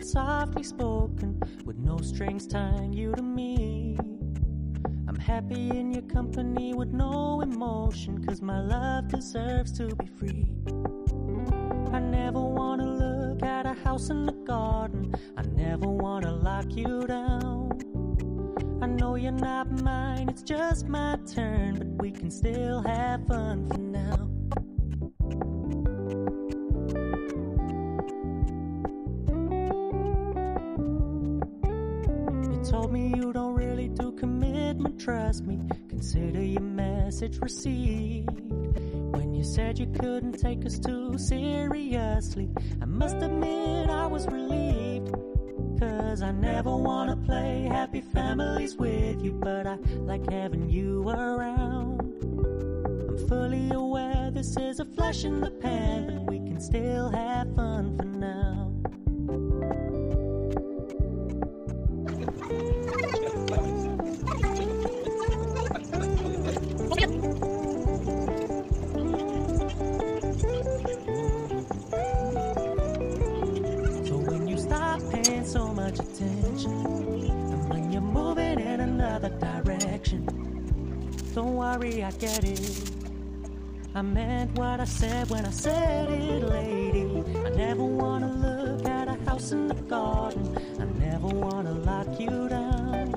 it softly spoken, with no strings tying you to me. I'm happy in your company with no emotion, 'cause my love deserves to be free. I never wanna look at a house in the garden, I never wanna lock you down. I know you're not mine, it's just my turn, but we can still have fun for now. You told me you don't really do commitment, trust me, consider your message received. When you said you couldn't take us too seriously, I must admit I was relieved. 'Cause I never wanna play happy families with you, but I like having you around. I'm fully aware this is a flash in the pan, but we can still have fun for now. So much attention, and when you're moving in another direction, don't worry, I get it. I meant what I said when I said it, lady. I never wanna look at a house in the garden, I never wanna lock you down.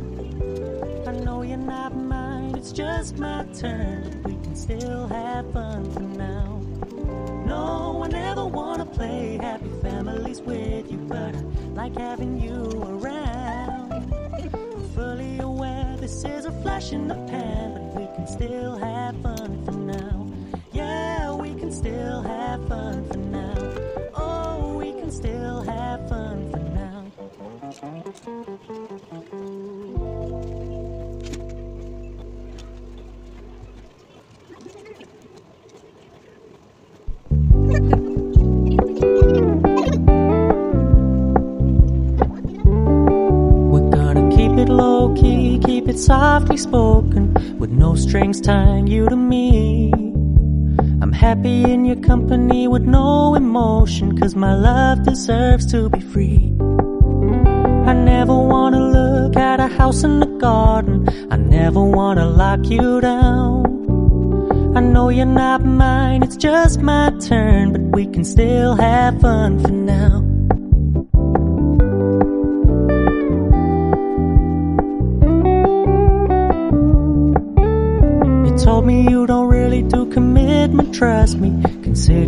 I know you're not mine, it's just my turn, but we can still have fun for now. No, I never wanna play happy families with you, but I like having you around. I'm fully aware this is a flash in the pan, but we can still have fun for now. Yeah, we can still have fun for now. Oh, we can still have fun for now. Low key, keep it softly spoken, with no strings tying you to me. I'm happy in your company with no emotion, 'cause my love deserves to be free. I never wanna look at a house in the garden, I never wanna lock you down. I know you're not mine, it's just my turn, but we can still have fun for now. Told me you don't really do commitment, trust me, consider